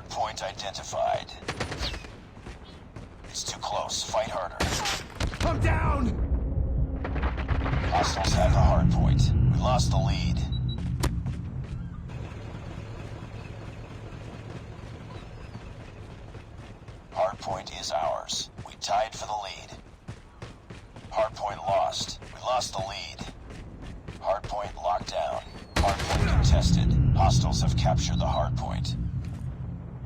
Hard point identified. It's too close. Fight harder. I'm down! Hostiles have the hard point. We lost the lead. Hard point is ours. We tied for the lead. Hard point lost. We lost the lead. Hard point locked down. Hard point contested. Hostiles have captured the hard point.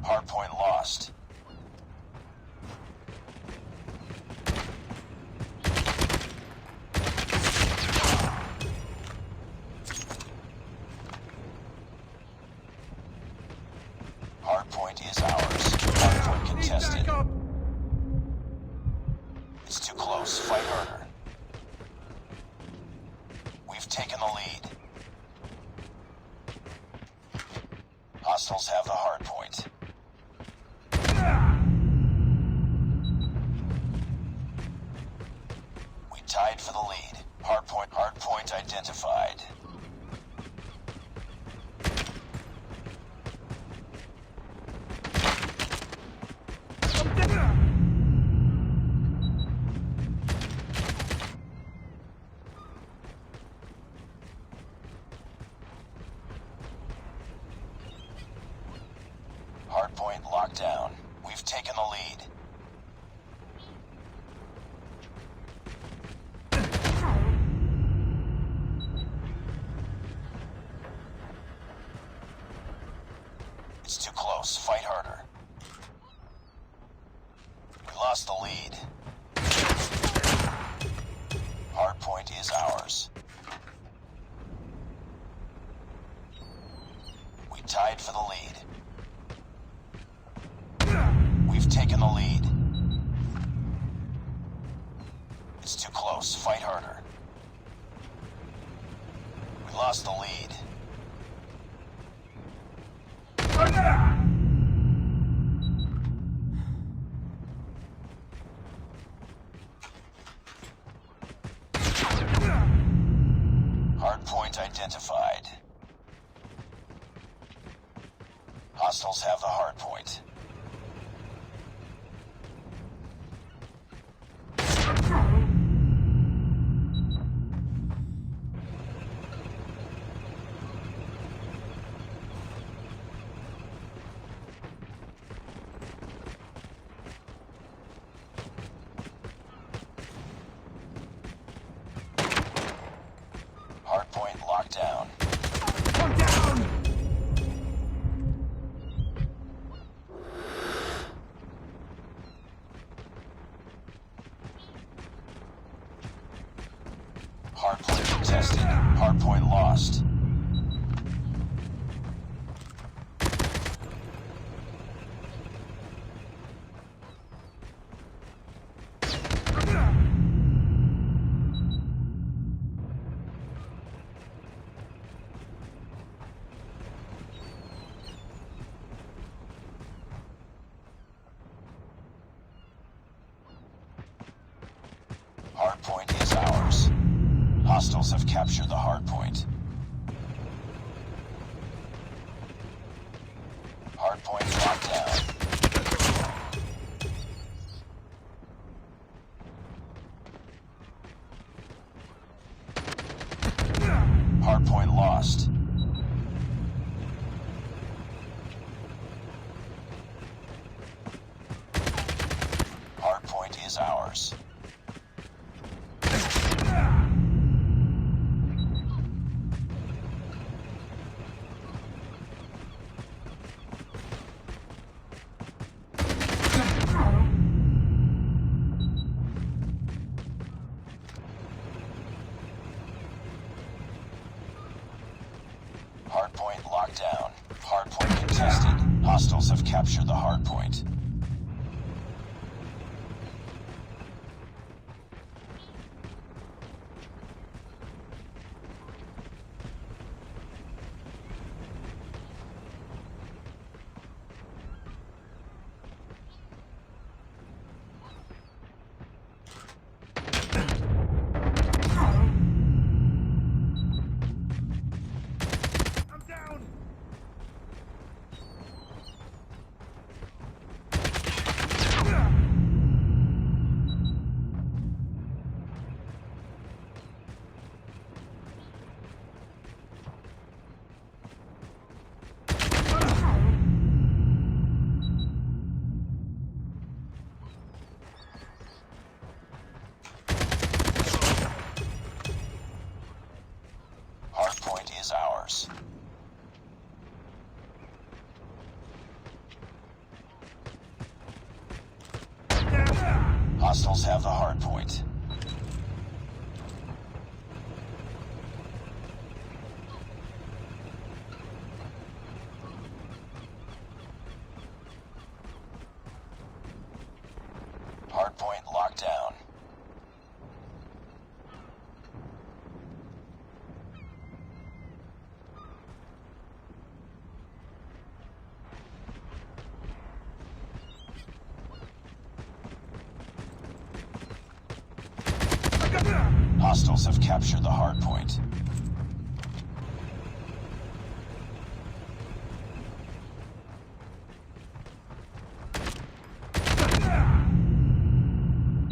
Hard point lost. Hard point is ours. Hard point contested. It's too close. Fight harder. We've taken the lead. Hostiles have the hard point. We tied for the lead. Hard point identified. Hard point locked down. We've taken the lead. It's too close. Fight harder. We lost the lead. Hard point is ours. We tied for the lead. We've taken the lead. It's too close. Fight harder. We lost the lead. Hard point identified. Hostiles have the hard point. Hard point locked down. I'm down! Hard point contested. Hard point lost. Hard point is ours. Hostiles have captured the hard point. Hard point locked down. Hard point lost. Hard point is ours. Hard point locked down. Hard point contested. Hostiles have captured the hard point. Hostiles have the hard point. Hard point locked down. Hostiles have captured the hard point.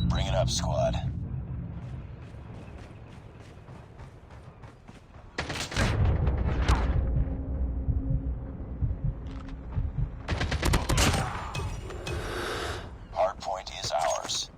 Bring it up, squad. Hard point is ours.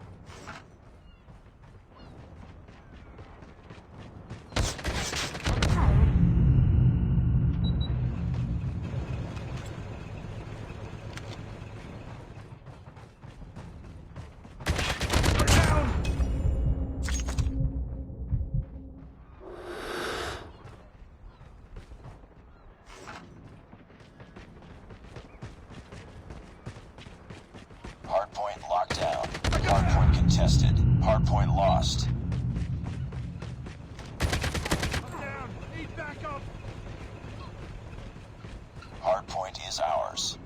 Hardpoint locked down. Hardpoint contested. Hardpoint lost. I'm down. Need backup. Hardpoint is ours.